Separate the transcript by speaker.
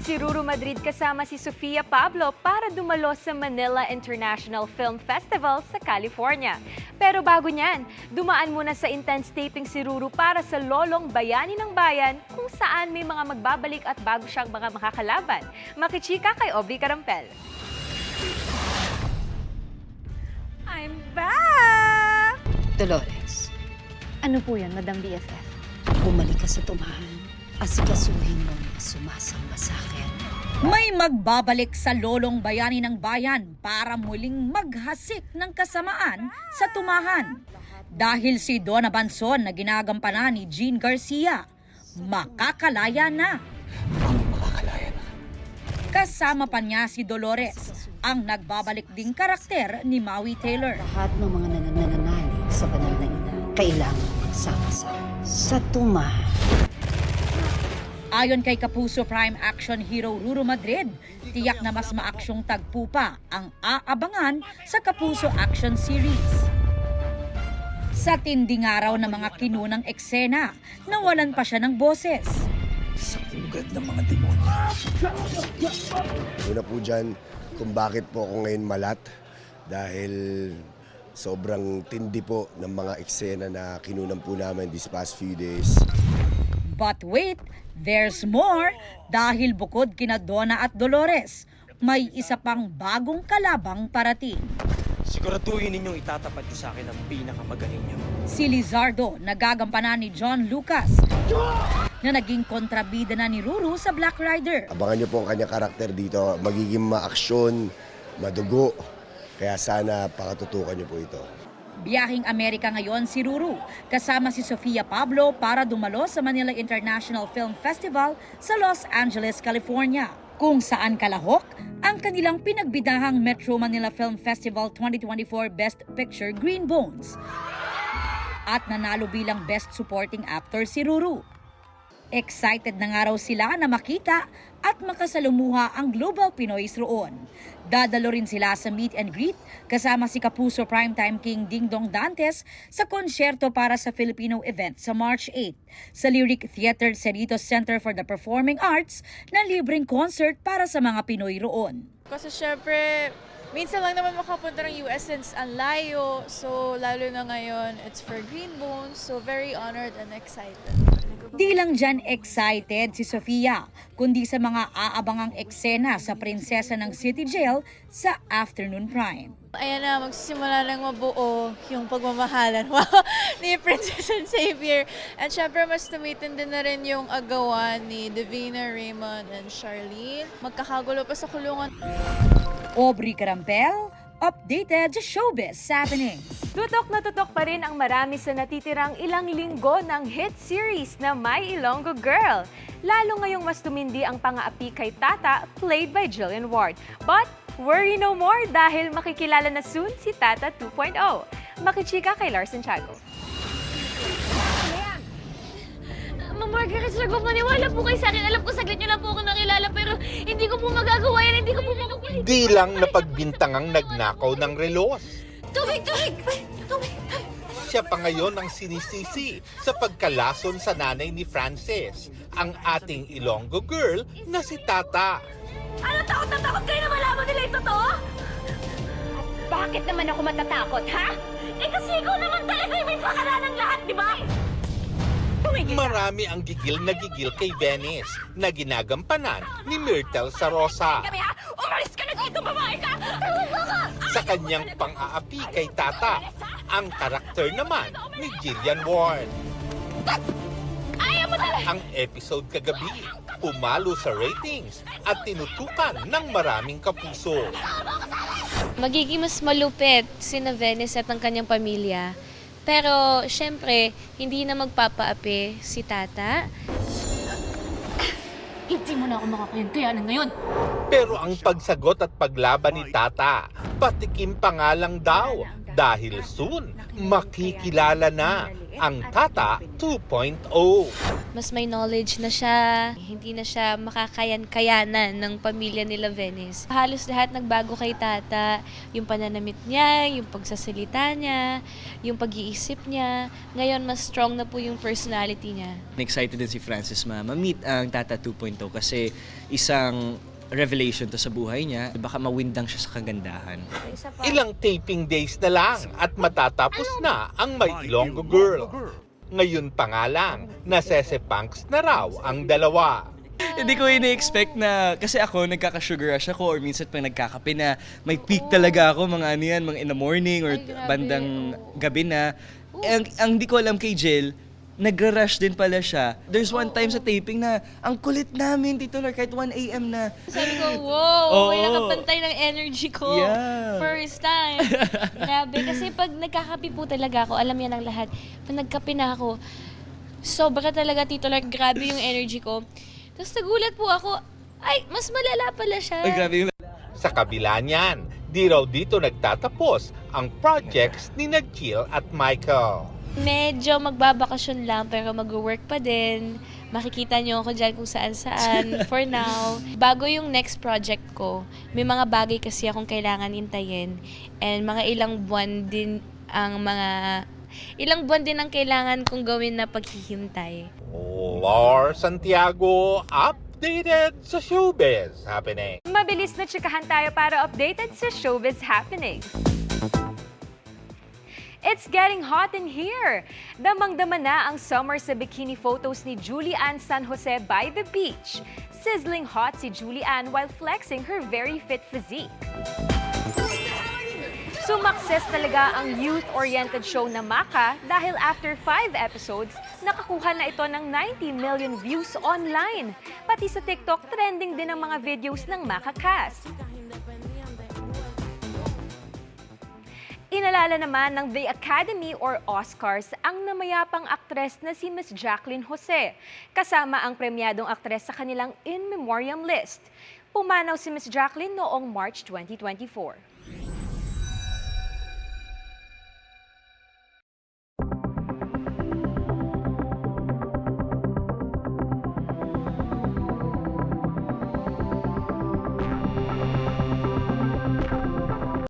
Speaker 1: si Ruru Madrid kasama si Sofia Pablo para dumalo sa Manila International Film Festival sa California. Pero bago niyan, dumaan muna sa intense taping si Ruru para sa Lolong Bayani ng Bayan kung saan may mga magbabalik at bago siyang mga makakalaban. Makichika kay Aubrey Carampel. I'm back!
Speaker 2: Dolores,
Speaker 3: Ano po yan, Madam BFF?
Speaker 2: bumalik ka sa tumahan. Asikasuhin mo na sumasamba sa akin.
Speaker 4: May magbabalik sa Lolong Bayani ng Bayan para muling maghasik ng kasamaan sa tumahan. Dahil si Donna Banson na ginagampanan ni Jean Garcia, makakalaya na.
Speaker 5: Makakalaya na.
Speaker 4: Kasama pa niya si Dolores, ang nagbabalik ding karakter ni Maui Taylor.
Speaker 2: Lahat ng mga nananalig sa banal na ina, kailangan magsama-sama sa tumahan.
Speaker 4: Ayon kay Kapuso Prime action hero Ruru Madrid, tiyak na mas maaksyong tagpo pa ang aabangan sa Kapuso Action Series. Sa tinding araw ng mga kinunang eksena, nawalan pa siya ng boses.
Speaker 5: Sa pugad ng mga demonyo.
Speaker 6: Una po dyan kung bakit po ako ngayon malat dahil sobrang tindi po ng mga eksena na kinunan po namin these past few days.
Speaker 4: But wait, there's more dahil bukod kina Donna at Dolores, may isa pang bagong kalabang parating.
Speaker 7: Siguraduhin ninyong itatapat niyo sa akin ang pinakamagaling niyo.
Speaker 4: Si Lizardo, nagagampanan ni John Lucas, na naging kontrabida na ni Ruru sa Black Rider.
Speaker 6: Abangan niyo po ang kanyang karakter dito. Magiging maaksyon, madugo. Kaya sana pakatutukan niyo po ito.
Speaker 4: Biyahing Amerika ngayon si Ruru, kasama si Sofia Pablo para dumalo sa Manila International Film Festival sa Los Angeles, California, kung saan kalahok ang kanilang pinagbidahang Metro Manila Film Festival 2024 Best Picture Green Bones. At nanalo bilang Best Supporting Actor si Ruru. Excited na nga raw sila na makita at makasalumuha ang Global Pinoys roon. Dadalo rin sila sa meet and greet kasama si Kapuso Primetime King Ding Dong Dantes sa konsyerto para sa Filipino event sa March 8 sa Lyric Theater Cerritos Center for the Performing Arts na libreng concert para sa mga Pinoy roon.
Speaker 8: Kasi syempre, minsan lang naman makapunta ng US since ang layo. So, lalo na ngayon, it's for Green Bones. So, very honored and excited.
Speaker 4: Di lang dyan excited si Sofia, kundi sa mga aabangang eksena sa prinsesa ng City Jail sa Afternoon Prime.
Speaker 8: Ayan na, magsisimula ng mabuo yung pagmamahalan ni Princess and Xavier. And syempre, mas tumitin din na rin yung agawan ni Divina, Raymond, and Charlene. Magkakagulo pa sa kulungan.
Speaker 4: Aubrey Carampel, updated sa showbiz happenings.
Speaker 1: Tutok na tutok pa rin ang marami sa natitirang ilang linggo ng hit series na My Ilonggo Girl. Lalo ngayong mas tumindi ang pang-aapi kay Tata, played by Jillian Ward. But worry no more dahil makikilala na soon si Tata 2.0. Makichika kay Lars Santiago.
Speaker 3: Ma'am Margaret, sir, kung maniwala po kayo sa akin, alam ko saglit niyo lang po ako nakilala, pero hindi ko po magagawa yan, hindi ko po magagawa.
Speaker 9: Di lang napagbintangang nagnakaw ng relos.
Speaker 3: Tubig! Tubig!
Speaker 9: Siya pa ngayon ang sinisisi sa pagkalason sa nanay ni Frances, ang ating Ilonggo girl na si Tata.
Speaker 3: Ano, takot na takot kayo na malaman nila ito to? Bakit naman ako matatakot, ha? Eh kasi ikaw naman talaga yung may pakaranang lahat, di ba?
Speaker 9: Marami ang gigil na gigil kay Venice na ginagampanan ni Myrtle Sarosa.
Speaker 3: Kami ha? Umalis ka na dito, babae ka!
Speaker 9: Sa kanyang pang-aapi kay Tata, ang karakter naman ni Jillian Ward.
Speaker 3: Ayaw mo talaga!
Speaker 9: Ang episode kagabi, pumalo sa ratings at tinutukan ng maraming kapuso.
Speaker 10: Magiging mas malupit sina Venice at ang kanyang pamilya. Pero, syempre, hindi na magpapaapi si Tata.
Speaker 3: Hindi mo na ako makakayantayanan ngayon.
Speaker 9: Pero ang pagsagot at paglaban ni Tata, patikim pa nga lang daw Dahil soon, makikilala na ang Tata 2.0.
Speaker 10: Mas may knowledge na siya, hindi na siya makakayan-kayanan ng pamilya nila Venice. Halos lahat nagbago kay Tata, yung pananamit niya, yung pagsasalita niya, yung pag-iisip niya. Ngayon, mas strong na po yung personality niya.
Speaker 7: Excited din si Francis ma-meet ang Tata 2.0 kasi isang revelation to sa buhay niya. Baka mawindang siya sa kagandahan.
Speaker 9: Ilang taping days na lang at matatapos na ang My Ilonggo Girl. Ngayon pa nga lang, nasesepunks na raw ang dalawa.
Speaker 7: Hindi ko ini-expect na, kasi ako nagkaka-sugar rush ako or minsan pag nagkakape na may peak talaga ako, mga ano yan, mga in the morning or
Speaker 10: Ay, grabe.
Speaker 7: bandang gabi na. Ang di ko alam kay Jill, nagra-rush din pala siya. There's one time sa taping na ang kulit namin, Tito Lord, kahit 1 a.m. na.
Speaker 10: Sabi ko, wow,
Speaker 7: Oo.
Speaker 10: may nakapantay ng energy ko.
Speaker 7: Yeah.
Speaker 10: First time. Grabe, kasi pag nagkakape po talaga ako, alam yan ang lahat. Pag nagkape na ako, sobra talaga, Tito Lord, grabe yung energy ko. Tapos nagulat po ako, ay, mas malala pala siya.
Speaker 7: Ay, grabe yung
Speaker 9: Sa kabila niyan, di raw dito nagtatapos ang projects ni Jill at Michael.
Speaker 10: Medyo magbabakasyon lang pero mag-work pa din. Makikita niyo ako dyan kung saan-saan for now. Bago yung next project ko, may mga bagay kasi akong kailangan intayin. And mga ilang buwan din ang kailangan kong gawin na paghihintay.
Speaker 9: Lor Santiago, updated sa showbiz happening.
Speaker 1: Mabilis na tsikahan tayo para updated sa showbiz happenings. It's getting hot in here! Damang-dama na ang summer sa bikini photos ni Julie Ann San Jose by the beach. Sizzling hot si Julie Ann while flexing her very fit physique. Sumakses talaga ang youth-oriented show na Maka dahil after 5 episodes, nakakuha na ito ng 90 million views online. Pati sa TikTok, trending din ang mga videos ng Maka cast. Inalala naman ng The Academy or Oscars ang namayapang aktres na si Miss Jacqueline Jose, kasama ang premyadong aktres sa kanilang in memoriam list. Pumanaw si Miss Jacqueline noong March 2024.